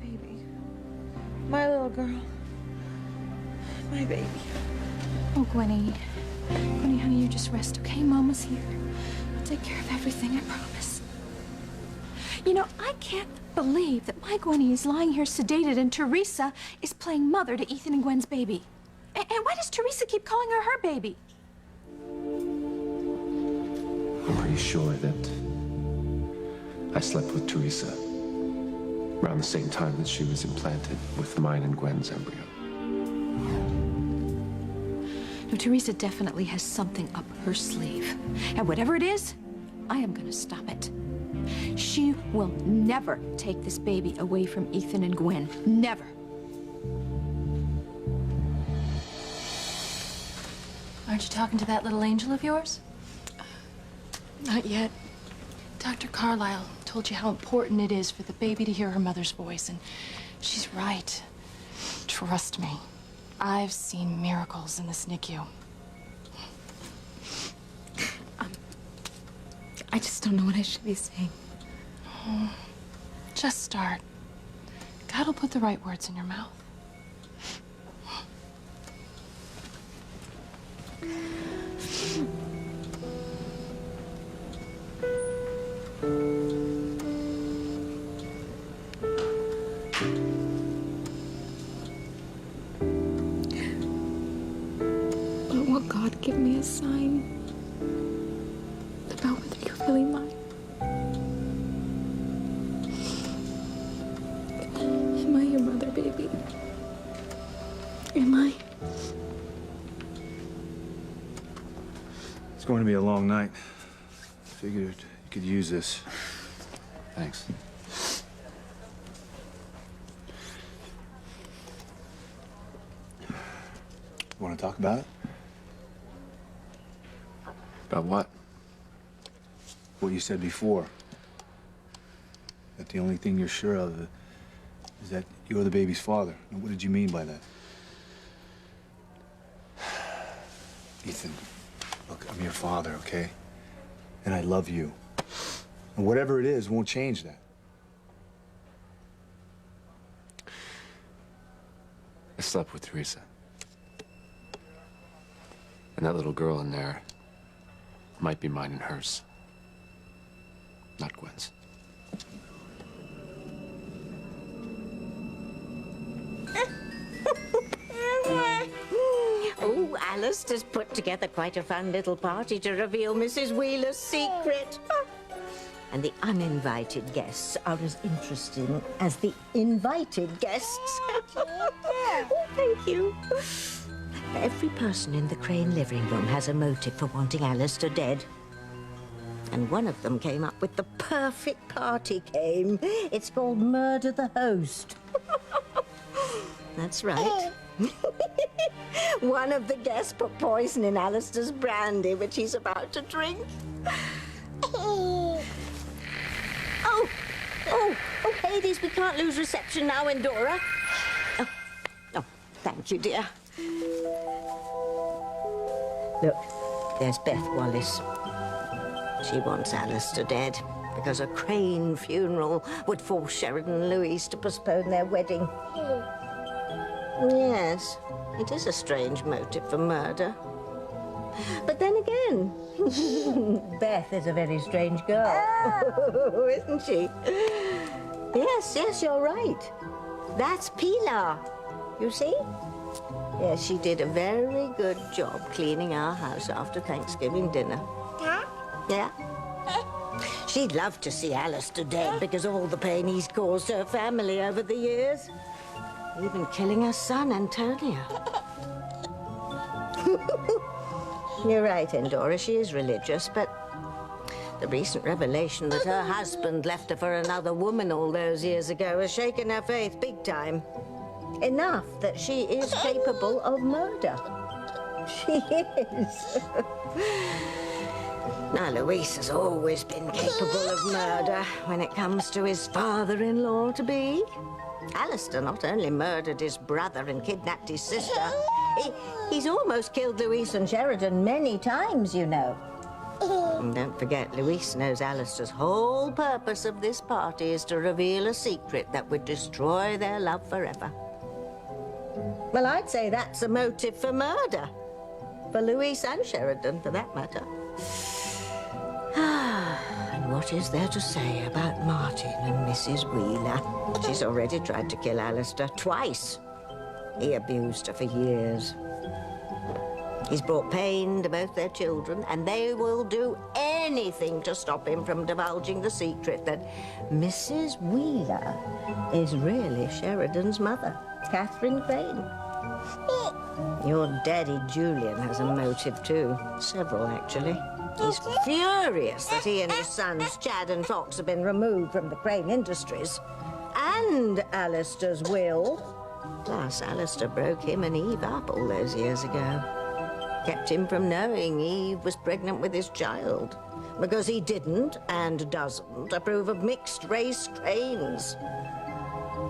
baby. My little girl. My baby. Oh, Gwenny. Gwenny, honey, you just rest, okay? Mama's here. I'll take care of everything, I promise. You know, I can't believe that my Gwenny is lying here sedated and Teresa is playing mother to Ethan and Gwen's baby. And why does Teresa keep calling her her baby? I'm pretty sure that I slept with Teresa around the same time that she was implanted with mine and Gwen's embryo. No, Teresa definitely has something up her sleeve. And whatever it is, I am gonna stop it. She will never take this baby away from Ethan and Gwen. Never. Aren't you talking to that little angel of yours? Not yet. Dr. Carlisle told you how important it is for the baby to hear her mother's voice, and she's right. Trust me. I've seen miracles in this NICU. I just don't know what I should be saying. Oh, just start. God'll put the right words in your mouth. But will God give me a sign about whether you're really mine? Am I your mother, baby? Am I? It's going to be a long night. Figured you could use this. Thanks. Want to talk about it? About what? What you said before. That the only thing you're sure of is that you're the baby's father. And what did you mean by that? Ethan, look, I'm your father, okay? And I love you. And whatever it is won't change that. I slept with Teresa. And that little girl in there might be mine and hers. Not Gwen's. Oh, Alistair's put together quite a fun little party to reveal Mrs. Wheeler's secret. And the uninvited guests are as interesting as the invited guests. Oh, thank you. Every person in the Crane living room has a motive for wanting Alistair dead. And one of them came up with the perfect party game. It's called Murder the Host. That's right. One of the guests put poison in Alistair's brandy, which he's about to drink. Oh, Hades, we can't lose reception now, Endora. Oh, thank you, dear. Look, there's Beth Wallace. She wants Alistair dead because a Crane funeral would force Sheridan and Louise to postpone their wedding. Yes, it is a strange motive for murder. But then again, Beth is a very strange girl, isn't she? Yes, you're right. That's Pilar, you see? Yes, she did a very good job cleaning our house after Thanksgiving dinner. Yeah? She'd love to see Alistair dead because of all the pain he's caused her family over the years. Even killing her son, Antonio. You're right, Endora, she is religious, but the recent revelation that her husband left her for another woman all those years ago has shaken her faith big time. Enough that she is capable of murder. She is. Now, Luis has always been capable of murder when it comes to his father-in-law-to-be. Alistair not only murdered his brother and kidnapped his sister, he's almost killed Louise and Sheridan many times, you know. And don't forget, Luis knows Alistair's whole purpose of this party is to reveal a secret that would destroy their love forever. Well, I'd say that's a motive for murder. For Luis and Sheridan, for that matter. And what is there to say about Martin and Mrs. Wheeler? She's already tried to kill Alistair twice. He abused her for years. He's brought pain to both their children, and they will do anything to stop him from divulging the secret that Mrs. Wheeler is really Sheridan's mother, Catherine Crane. Your daddy, Julian, has a motive too. Several, actually. He's furious that he and his sons, Chad and Fox, have been removed from the Crane Industries. And Alistair's will. Plus, Alistair broke him and Eve up all those years ago. Kept him from knowing Eve was pregnant with his child. Because he didn't, and doesn't, approve of mixed-race Cranes.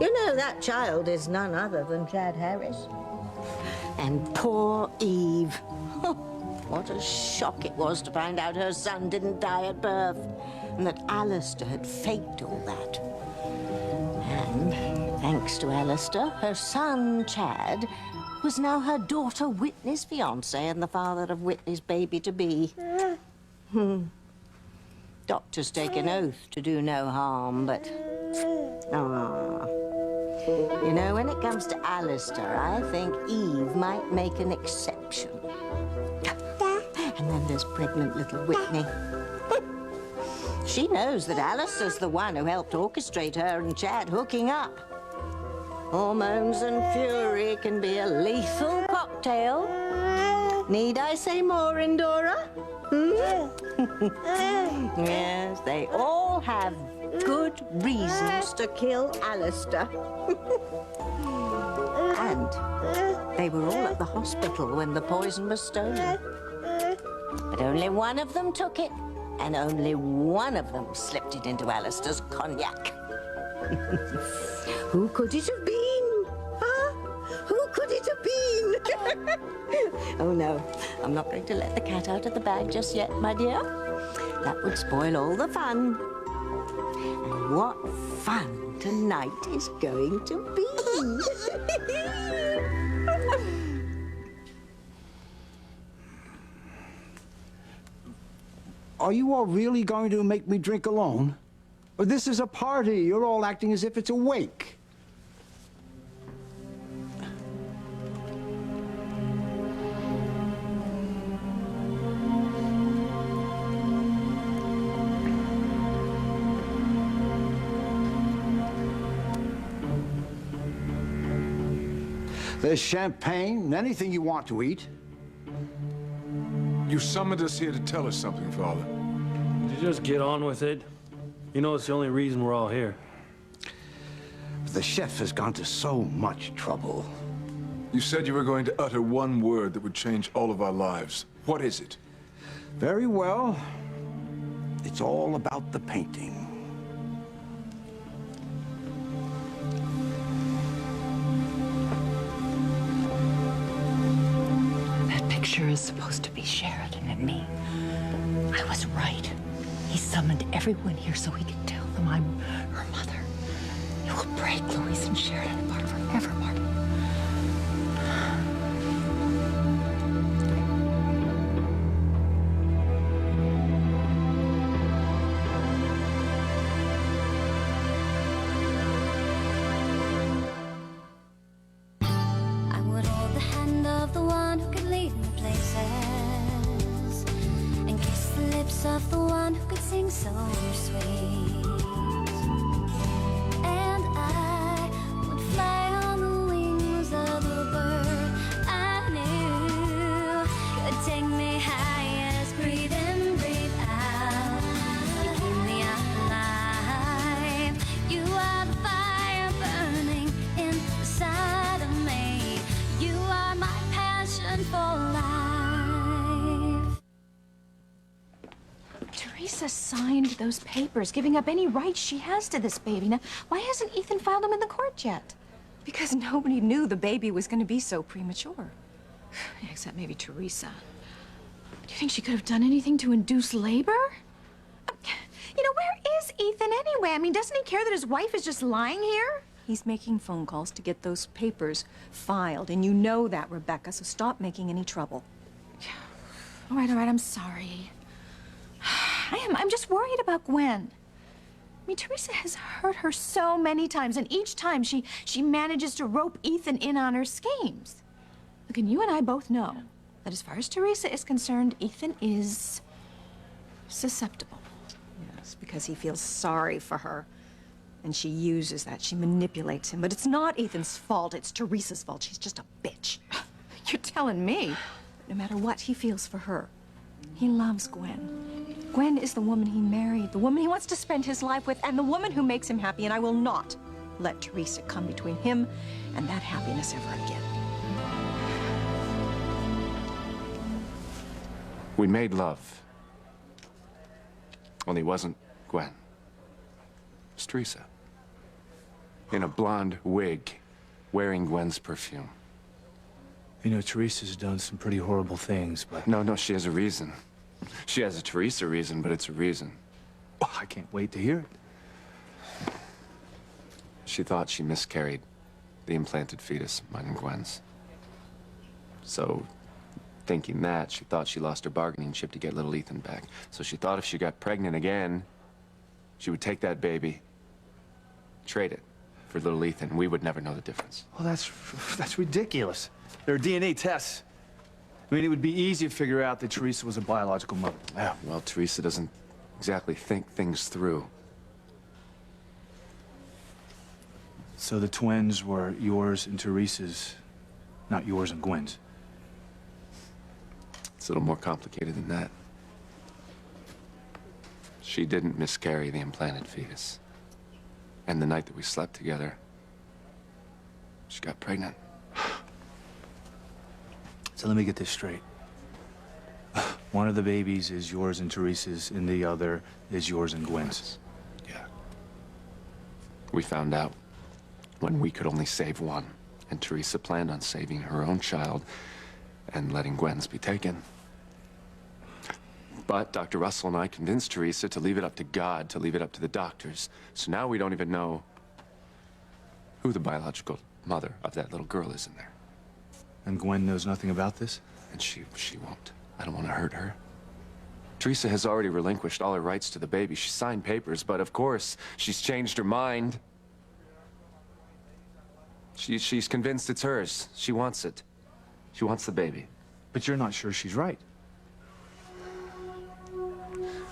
You know that child is none other than Chad Harris. And poor Eve. What a shock it was to find out her son didn't die at birth, and that Alistair had faked all that. And, thanks to Alistair, her son, Chad, was now her daughter Whitney's fiancé and the father of Whitney's baby-to-be. Doctors take an oath to do no harm, but... You know, when it comes to Alistair, I think Eve might make an exception. And then there's pregnant little Whitney. She knows that Alistair's the one who helped orchestrate her and Chad hooking up. Hormones and fury can be a lethal cocktail. Need I say more, Indora? Yes, they all have good reasons to kill Alistair. And they were all at the hospital when the poison was stolen. But only one of them took it, and only one of them slipped it into Alistair's cognac. Who could it have been? Huh? Who could it have been? Oh, no. I'm not going to let the cat out of the bag just yet, my dear. That would spoil all the fun. And what fun tonight is going to be. Are you all really going to make me drink alone? Or this is a party. You're all acting as if it's a wake. There's champagne and anything you want to eat. You summoned us here to tell us something, Father. Would you just get on with it? You know it's the only reason we're all here. The chef has gone to so much trouble. You said you were going to utter one word that would change all of our lives. What is it? Very well. It's all about the painting. That picture is supposed to be Sheridan and me. I was right. He summoned everyone here so he could tell them I'm her mother. It will break Luis and Sheridan apart forever, Martin. I would hold the hand of the one who could lead me places, and kiss the lips of the one who could sing so sweet. And I would fly on the wings of a bird I knew could take me high as breathe in, breathe out. You keep me alive. You are the fire burning inside of me. You are my passion for life. Teresa signed those papers, giving up any rights she has to this baby. Now, why hasn't Ethan filed them in the court yet? Because nobody knew the baby was going to be so premature. Except maybe Teresa. Do you think she could have done anything to induce labor? You know, where is Ethan anyway? I mean, doesn't he care that his wife is just lying here? He's making phone calls to get those papers filed, and you know that, Rebecca, so stop making any trouble. All right, I'm sorry. I'm just worried about Gwen. I mean, Teresa has hurt her so many times, and each time she manages to rope Ethan in on her schemes. Look, and you and I both know that as far as Teresa is concerned, Ethan is susceptible. Yes, because he feels sorry for her. And she uses that. She manipulates him. But it's not Ethan's fault. It's Teresa's fault. She's just a bitch. You're telling me. No matter what he feels for her, he loves Gwen. Gwen is the woman he married, the woman he wants to spend his life with, and the woman who makes him happy. And I will not let Teresa come between him and that happiness ever again. We made love. Only it wasn't Gwen. It was Teresa. In a blonde wig, wearing Gwen's perfume. You know, Teresa's done some pretty horrible things, but... No, she has a reason. She has a Teresa reason, but it's a reason. Oh, I can't wait to hear it. She thought she miscarried the implanted fetus, mine and Gwen's. So, thinking that, she thought she lost her bargaining chip to get little Ethan back. So she thought if she got pregnant again, she would take that baby, trade it for little Ethan. We would never know the difference. Well, that's ridiculous. There are DNA tests. I mean, it would be easy to figure out that Teresa was a biological mother. Yeah, well, Teresa doesn't exactly think things through. So the twins were yours and Teresa's, not yours and Gwen's. It's a little more complicated than that. She didn't miscarry the implanted fetus. And the night that we slept together, she got pregnant. So let me get this straight. One of the babies is yours and Teresa's, and the other is yours and Gwen's. Yeah. We found out when we could only save one, and Teresa planned on saving her own child and letting Gwen's be taken. But Dr. Russell and I convinced Teresa to leave it up to God, to leave it up to the doctors. So now we don't even know who the biological mother of that little girl is in there. And Gwen knows nothing about this? And she won't. I don't want to hurt her. Teresa has already relinquished all her rights to the baby. She signed papers, but of course, she's changed her mind. She's convinced it's hers. She wants it. She wants the baby. But you're not sure she's right.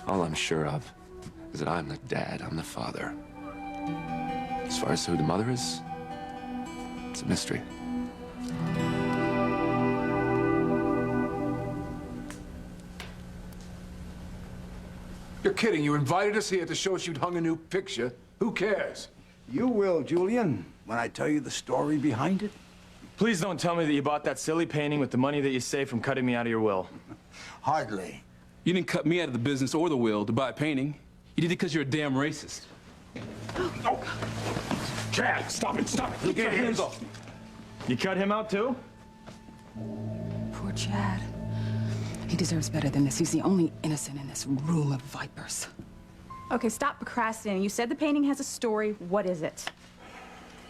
All I'm sure of is that I'm the dad, I'm the father. As far as who the mother is, it's a mystery. You're kidding. You invited us here to show us you'd hung a new picture. Who cares? You will, Julian, when I tell you the story behind it. Please don't tell me that you bought that silly painting with the money that you saved from cutting me out of your will. Hardly. You didn't cut me out of the business or the will to buy a painting. You did it because you're a damn racist. Oh. Chad, stop it, stop it. Get your hands off me. You cut him out too? Poor Chad. He deserves better than this. He's the only innocent in this room of vipers. Okay, stop procrastinating. You said the painting has a story. What is it?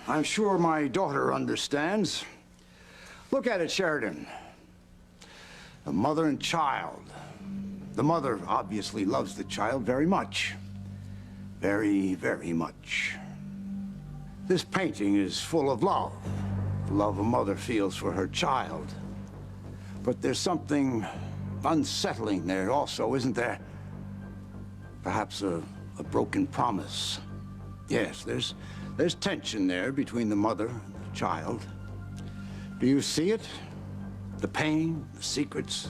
I'm sure my daughter understands. Look at it, Sheridan. A mother and child. The mother obviously loves the child very much. Very, very much. This painting is full of love. The love a mother feels for her child. But there's something unsettling there also, isn't there? Perhaps a broken promise. Yes, there's tension there between the mother and the child. Do you see it? The pain, the secrets.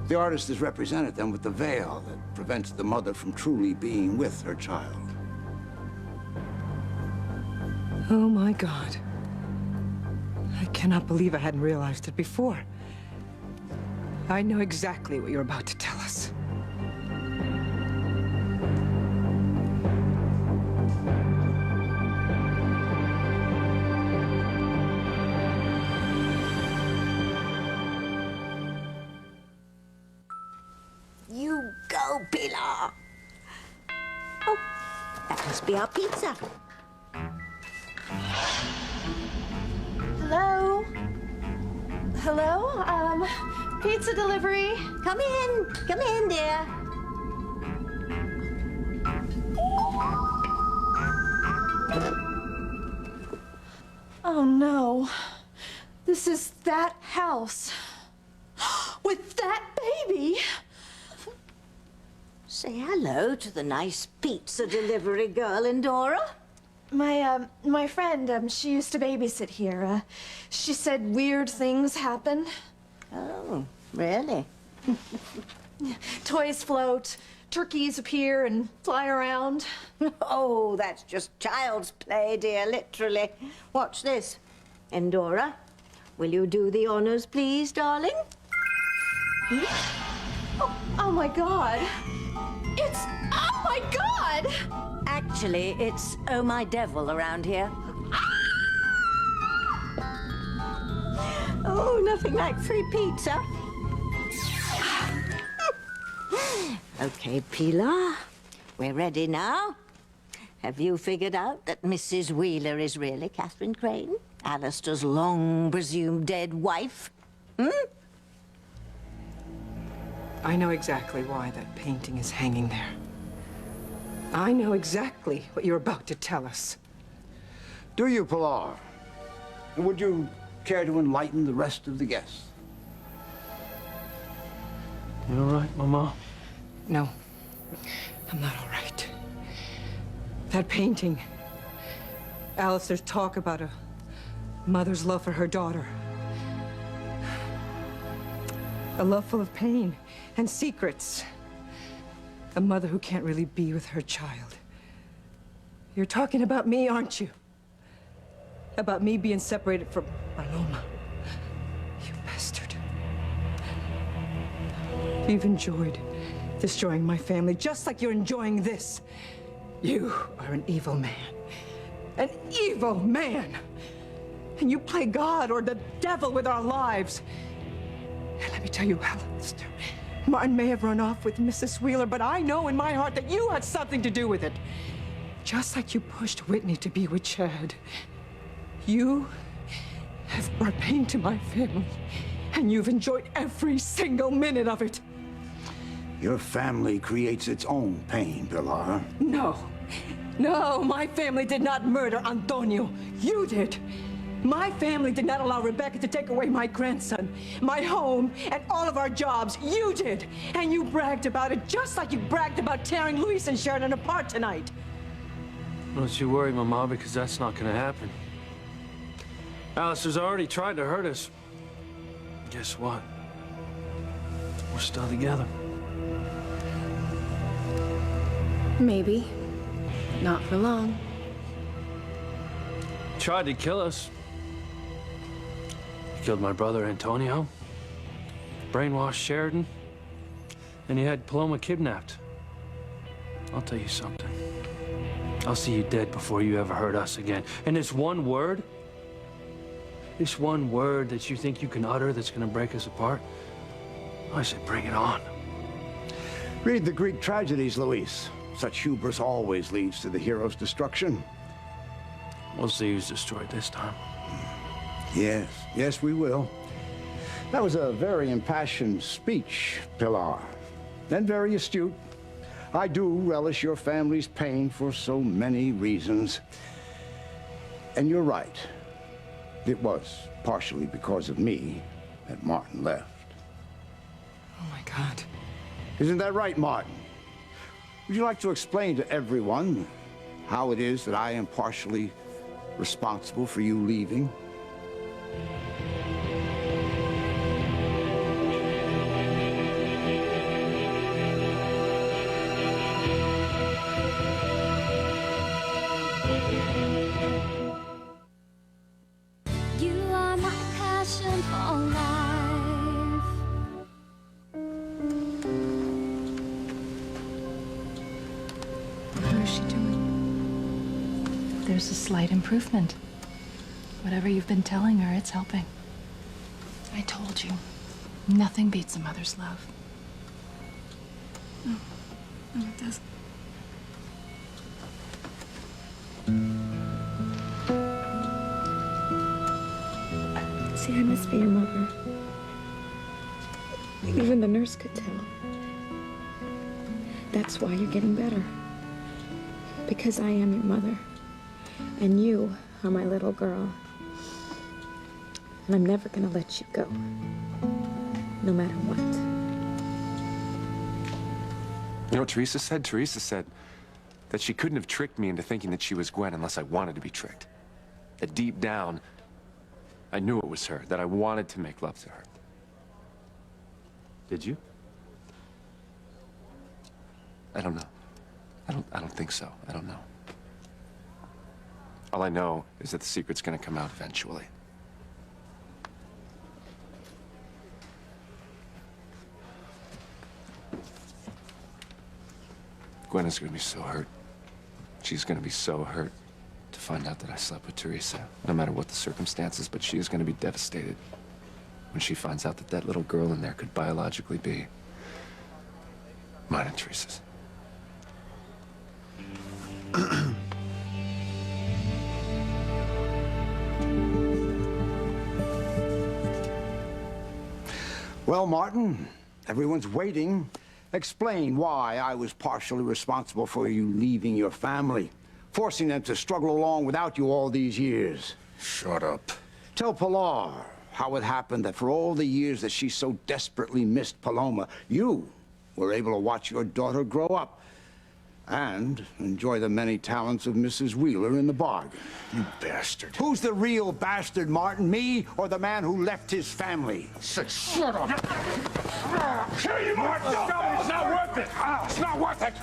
The artist has represented them with the veil that prevents the mother from truly being with her child. Oh, my God. I cannot believe I hadn't realized it before. I know exactly what you're about to tell us. must be our pizza. Hello? Hello? Pizza delivery. Come in, dear. Oh, no. This is that house. With that baby. Say hello to the nice pizza delivery girl, Endora. My friend, she used to babysit here. She said weird things happen. Oh, really? Toys float, turkeys appear and fly around. Oh, that's just child's play, dear, literally. Watch this. Endora, will you do the honors, please, darling? Oh my God. Oh my God! Actually, it's Oh My Devil around here. Oh, nothing like free pizza. Okay, Pilar, we're ready now. Have you figured out that Mrs. Wheeler is really Catherine Crane, Alistair's long-presumed dead wife? I know exactly why that painting is hanging there. I know exactly what you're about to tell us. Do you, Pilar? And would you care to enlighten the rest of the guests? You all right, Mama? No, I'm not all right. That painting, Alistair's talk about a mother's love for her daughter. A love full of pain and secrets. A mother who can't really be with her child. You're talking about me, aren't you? About me being separated from Paloma. You bastard. You've enjoyed destroying my family just like you're enjoying this. You are an evil man. An evil man! And you play God or the devil with our lives. And let me tell you, Alistair, Martin may have run off with Mrs. Wheeler, but I know in my heart that you had something to do with it. Just like you pushed Whitney to be with Chad. You have brought pain to my family, and you've enjoyed every single minute of it. Your family creates its own pain, Pilar. No. No, my family did not murder Antonio. You did. My family did not allow Rebecca to take away my grandson, my home, and all of our jobs. You did. And you bragged about it just like you bragged about tearing Luis and Sheridan apart tonight. Don't you worry, Mama, because that's not gonna happen. Alistair's already tried to hurt us. Guess what? We're still together. Maybe. Not for long. Tried to kill us. He killed my brother Antonio, brainwashed Sheridan, and he had Paloma kidnapped. I'll tell you something. I'll see you dead before you ever hurt us again. And this one word that you think you can utter that's gonna break us apart, I say bring it on. Read the Greek tragedies, Luis. Such hubris always leads to the hero's destruction. We'll see who's destroyed this time. Yes, we will. That was a very impassioned speech, Pilar, and very astute. I do relish your family's pain for so many reasons. And you're right. It was partially because of me that Martin left. Oh, my God. Isn't that right, Martin? Would you like to explain to everyone how it is that I am partially responsible for you leaving? You are my passion for life. How is she doing? There's a slight improvement. Whatever you've been telling her, it's helping. I told you, nothing beats a mother's love. No, it doesn't. See, I must be your mother. Even the nurse could tell. That's why you're getting better. Because I am your mother. And you are my little girl. And I'm never gonna let you go. No matter what. You know what Teresa said? Teresa said that she couldn't have tricked me into thinking that she was Gwen unless I wanted to be tricked. That deep down, I knew it was her, that I wanted to make love to her. Did you? I don't know. I don't think so. I don't know. All I know is that the secret's gonna come out eventually. Gwen is gonna be so hurt. She's gonna be so hurt to find out that I slept with Teresa, no matter what the circumstances, but she is gonna be devastated when she finds out that that little girl in there could biologically be mine and Teresa's. Well, Martin, everyone's waiting. Explain why I was partially responsible for you leaving your family, forcing them to struggle along without you all these years. Shut up. Tell Pilar how it happened that for all the years that she so desperately missed Paloma, you were able to watch your daughter grow up and enjoy the many talents of Mrs. Wheeler in the bargain. You bastard. Who's the real bastard, Martin? Me or the man who left his family? Shut up. Kill you, Martin! It's not worth it! It's not worth it!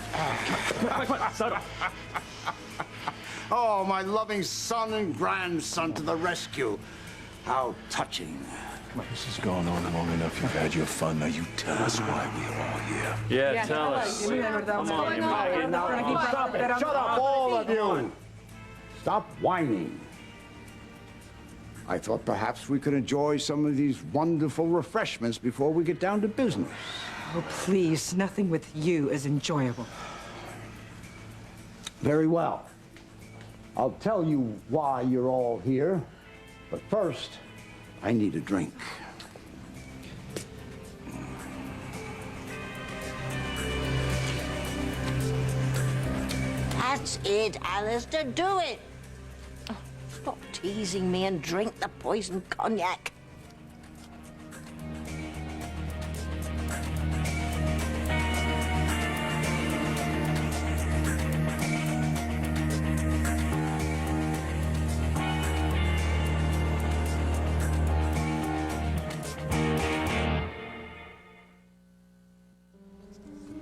Oh, my loving son and grandson to the rescue. How touching. This has gone on long enough. You've had your fun. Now you tell us why we're all here. Yeah, tell us. Come on, you Stop it. Shut up, all of you. Stop whining. I thought perhaps we could enjoy some of these wonderful refreshments before we get down to business. Oh, please, nothing with you is enjoyable. Very well. I'll tell you why you're all here. But first, I need a drink. That's it, Alistair. Do it. Oh, stop teasing me and drink the poisoned cognac.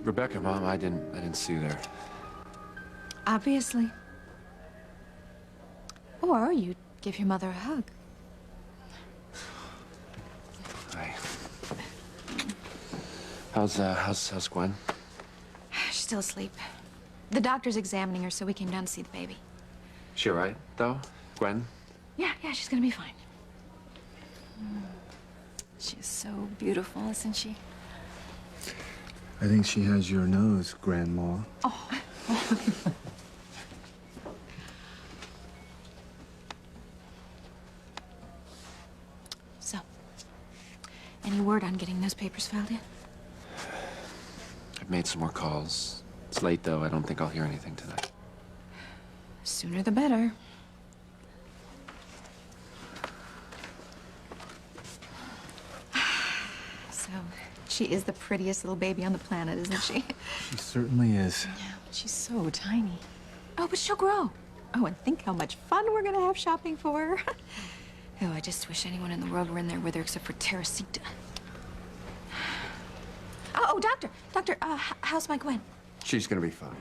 Rebecca, Mom, I didn't see you there. Obviously. Or you'd give your mother a hug. Hi. How's Gwen? She's still asleep. The doctor's examining her, so we came down to see the baby. She all right, though? Gwen? Yeah, she's gonna be fine. She's so beautiful, isn't she? I think she has your nose, Grandma. Oh. So, any word on getting those papers filed yet? I've made some more calls. It's late, though. I don't think I'll hear anything tonight. Sooner the better. So, she is the prettiest little baby on the planet, isn't she? She certainly is. Yeah, but she's so tiny. Oh, but she'll grow. Oh, and think how much fun we're gonna have shopping for her. Oh, I just wish anyone in the world were in there with her except for Teresita. Oh, Doctor! Doctor, how's my Gwen? She's gonna be fine.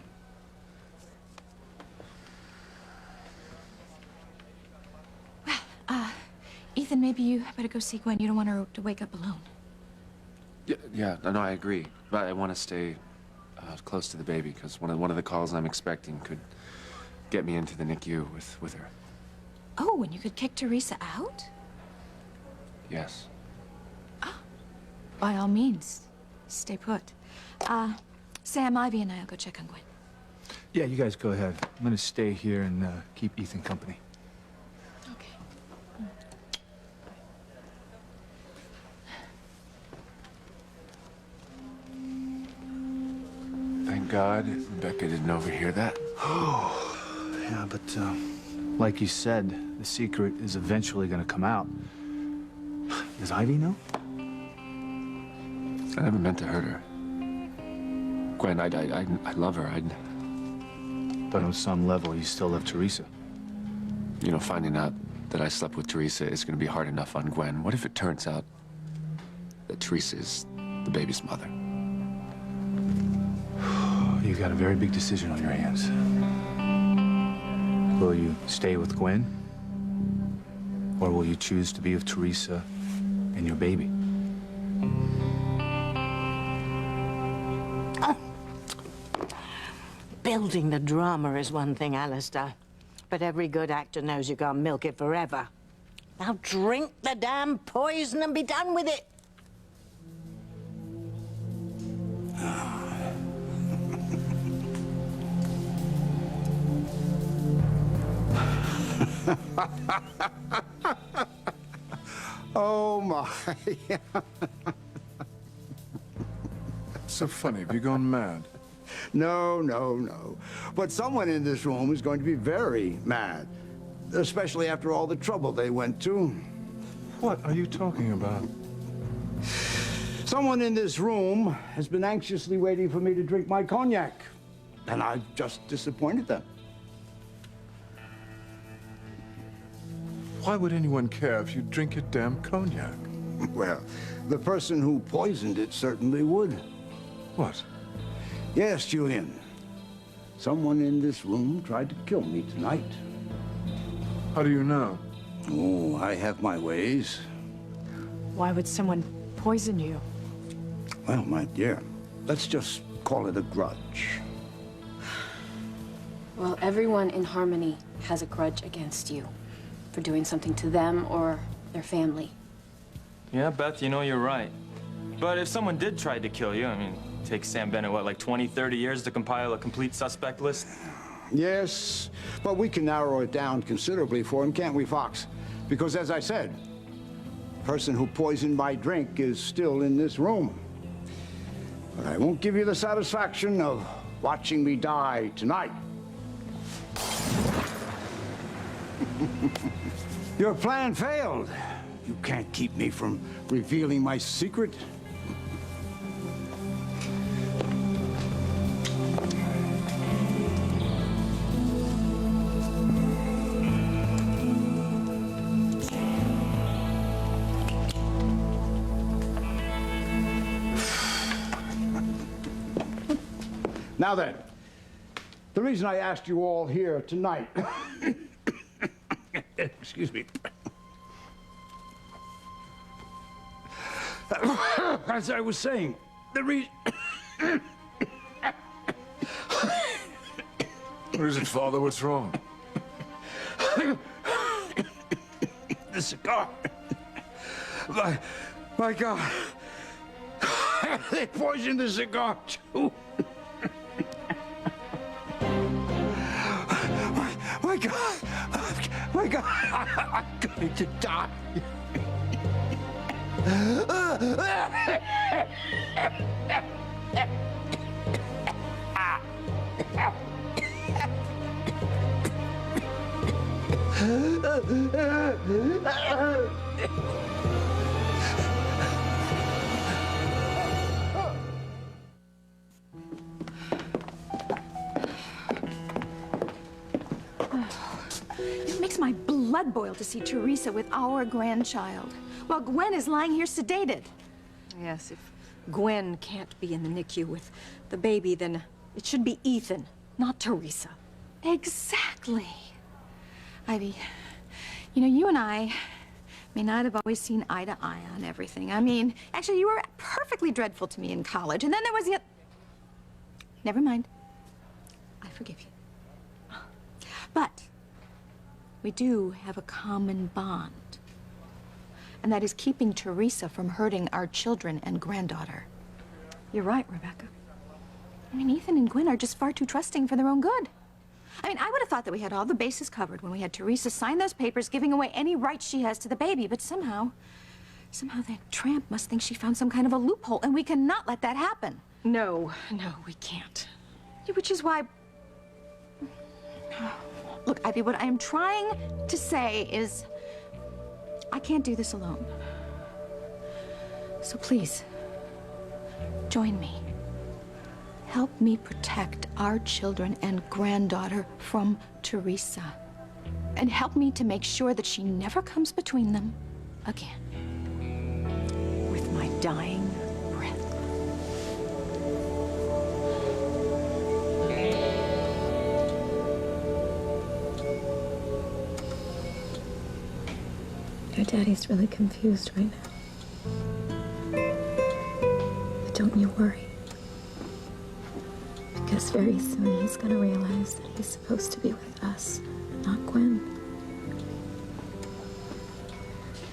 Ethan, maybe you better go see Gwen. You don't want her to wake up alone. Yeah, no, I agree. But I want to stay close to the baby because one of the calls I'm expecting could get me into the NICU with her. Oh, and you could kick Teresa out? Yes. By all means, stay put. Sam, Ivy, and I'll go check on Gwen. Yeah, you guys go ahead. I'm gonna stay here and keep Ethan company. God Rebecca didn't overhear that. Yeah, but like you said, the secret is eventually going to come out. Does Ivy know? I never meant to hurt her. Gwen, I love her. But on some level, you still love Teresa. You know, finding out that I slept with Teresa is going to be hard enough on Gwen. What if it turns out that Teresa is the baby's mother? You got a very big decision on your hands. Will you stay with Gwen? Or will you choose to be with Teresa and your baby? Building the drama is one thing, Alistair. But every good actor knows you can't milk it forever. Now drink the damn poison and be done with it. Oh, my. So funny. Have you gone mad? No, no, no. But someone in this room is going to be very mad, especially after all the trouble they went to. What are you talking about? Someone in this room has been anxiously waiting for me to drink my cognac, and I've just disappointed them. Why would anyone care if you drink your damn cognac? Well, the person who poisoned it certainly would. What? Yes, Julian. Someone in this room tried to kill me tonight. How do you know? Oh, I have my ways. Why would someone poison you? Well, my dear, let's just call it a grudge. Well, everyone in Harmony has a grudge against you for doing something to them or their family. Yeah, Beth, you know you're right. But if someone did try to kill you, I mean, it takes Sam Bennett, what, like 20, 30 years to compile a complete suspect list? Yes, but we can narrow it down considerably for him, can't we, Fox? Because, as I said, the person who poisoned my drink is still in this room. But I won't give you the satisfaction of watching me die tonight. Your plan failed. You can't keep me from revealing my secret. Now then, the reason I asked you all here tonight, excuse me, as I was saying, the reason... What is it, Father? What's wrong? The cigar. My God. They poisoned the cigar, too. My God. My God. I'm going to die. It makes my blood boil to see Teresa with our grandchild, while Gwen is lying here sedated. Yes, if Gwen can't be in the NICU with the baby, then it should be Ethan, not Teresa. Exactly. Ivy, you know, you and I may not have always seen eye to eye on everything. I mean, actually, you were perfectly dreadful to me in college, and then there was the... Never mind. I forgive you. But we do have a common bond. And that is keeping Teresa from hurting our children and granddaughter. You're right, Rebecca. I mean, Ethan and Gwen are just far too trusting for their own good. I mean, I would have thought that we had all the bases covered when we had Teresa sign those papers giving away any rights she has to the baby, but somehow that tramp must think she found some kind of a loophole, and we cannot let that happen. No, we can't. Which is why... Look, Ivy, what I am trying to say is I can't do this alone. So please, join me. Help me protect our children and granddaughter from Teresa. And help me to make sure that she never comes between them again. With my dying breath. Your daddy's really confused right now. But don't you worry. Because very soon he's gonna realize that he's supposed to be with us, not Gwen.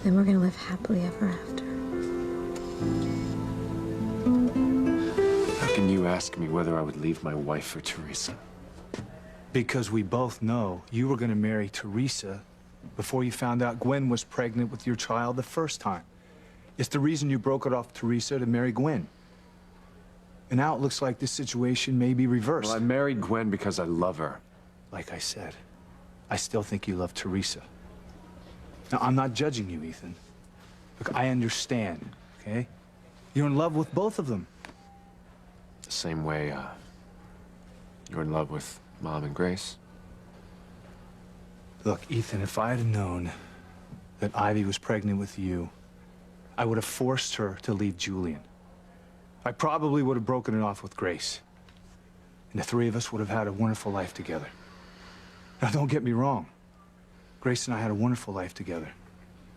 Then we're gonna live happily ever after. How can you ask me whether I would leave my wife for Teresa? Because we both know you were going to marry Teresa before you found out Gwen was pregnant with your child the first time. It's the reason you broke it off Teresa to marry Gwen. And now it looks like this situation may be reversed. Well, I married Gwen because I love her. Like I said, I still think you love Teresa. Now, I'm not judging you, Ethan. Look, I understand, okay? You're in love with both of them. The same way, you're in love with Mom and Grace. Look, Ethan, if I had known that Ivy was pregnant with you, I would have forced her to leave Julian. I probably would have broken it off with Grace. And the three of us would have had a wonderful life together. Now, don't get me wrong. Grace and I had a wonderful life together.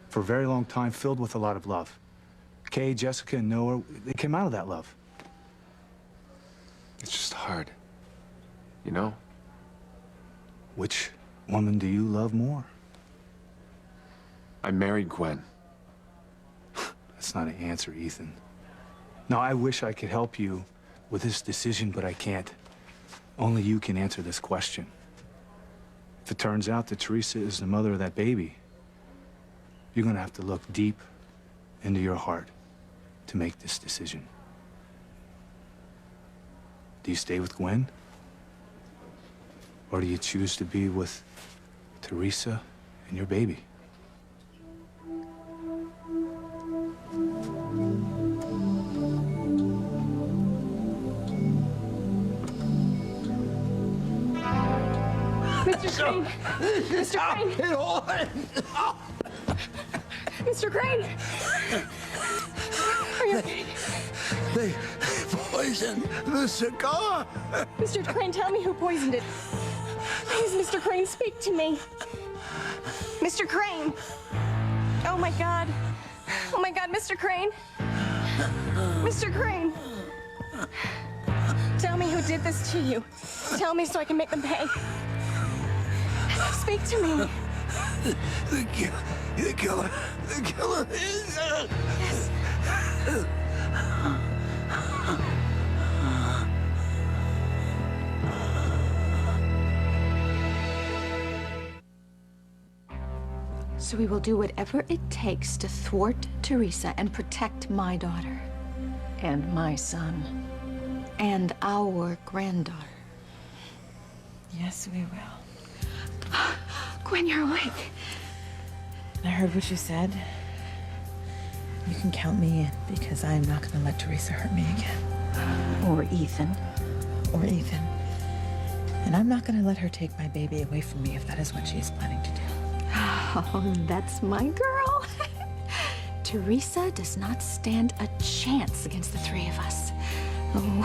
For a very long time, filled with a lot of love. Kay, Jessica, and Noah, they came out of that love. It's just hard. You know? Which woman do you love more? I married Gwen. That's not an answer, Ethan. Now, I wish I could help you with this decision, but I can't. Only you can answer this question. If it turns out that Teresa is the mother of that baby, you're gonna have to look deep into your heart to make this decision. Do you stay with Gwen? Or do you choose to be with Teresa and your baby? Mr. Crane! Mr. Crane! Mr. Crane! Are you okay? They poisoned the cigar. Mr. Crane, tell me who poisoned it. Please, Mr. Crane, speak to me. Mr. Crane! Oh my God. Oh my God, Mr. Crane! Mr. Crane! Tell me who did this to you. Tell me so I can make them pay. Speak to me. The killer is... Yes. So we will do whatever it takes to thwart Teresa and protect my daughter. And my son. And our granddaughter. Yes, we will. Gwen, you're awake. I heard what you said. You can count me in because I'm not going to let Teresa hurt me again. Or Ethan. Or Ethan. And I'm not going to let her take my baby away from me if that is what she is planning to do. Oh, that's my girl. Teresa does not stand a chance against the three of us. Oh,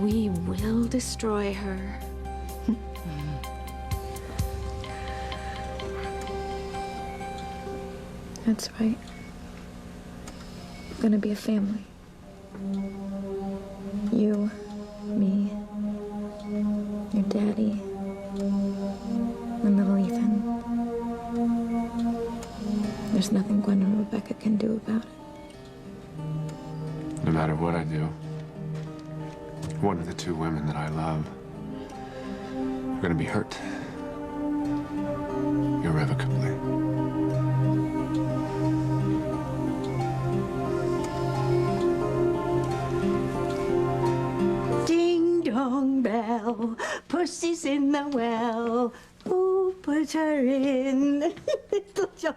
we will destroy her. That's right. We're gonna be a family. You, me, your daddy, and little Ethan. There's nothing Gwen or Rebecca can do about it. No matter what I do, one of the two women that I love are gonna be hurt. Irrevocably. Ding dong bell. pussy's in the well. Who put her in? Little John.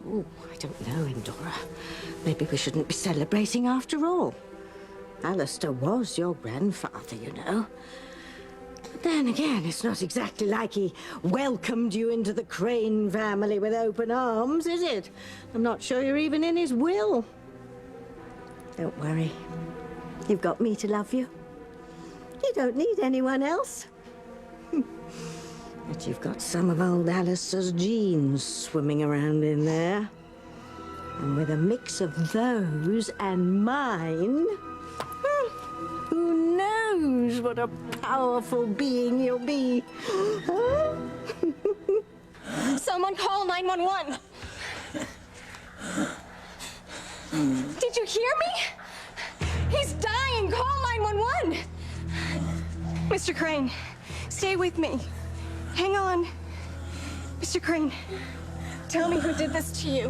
Oh, I don't know, Endora. Maybe we shouldn't be celebrating after all. Alistair was your grandfather, you know. But then again, it's not exactly like he welcomed you into the Crane family with open arms, is it? I'm not sure you're even in his will. Don't worry. You've got me to love you. You don't need anyone else. But you've got some of old Alistair's genes swimming around in there. And with a mix of those and mine, who knows what a powerful being you'll be. Huh? Someone call 911. Did you hear me? He's dying. Call 911. Mr. Crane, stay with me. Hang on. Mr. Crane, tell me who did this to you.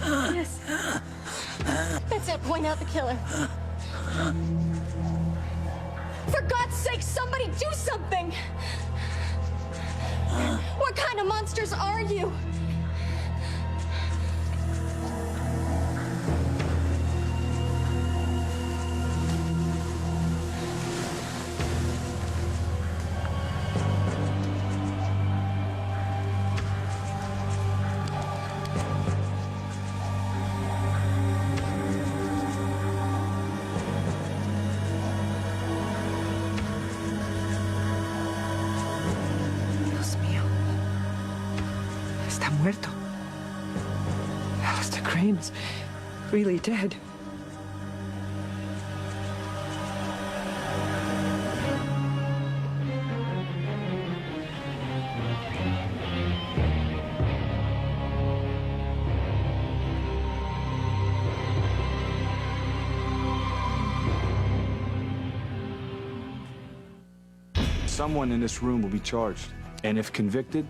Yes. That's it. Point out the killer. For God's sake, somebody do something! What kind of monsters are you? Está muerto. Alistair Crane's really dead. Someone in this room will be charged. And if convicted,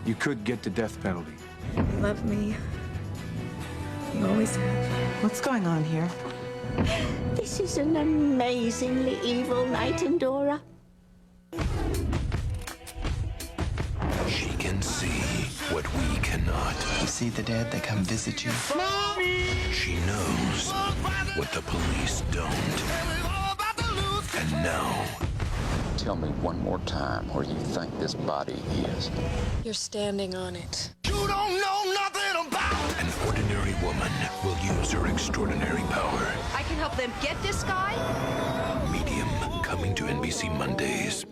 you could get the death penalty. You love me. You always have. What's going on here? This is an amazingly evil night, Endora. She can see what we cannot. You see the dead, they come visit you. She knows what the police don't. And now, Tell me one more time where you think this body is. You're standing on it. you don't know nothing about. An ordinary woman will use her extraordinary power. I can help them get this guy. Medium, coming to NBC Mondays.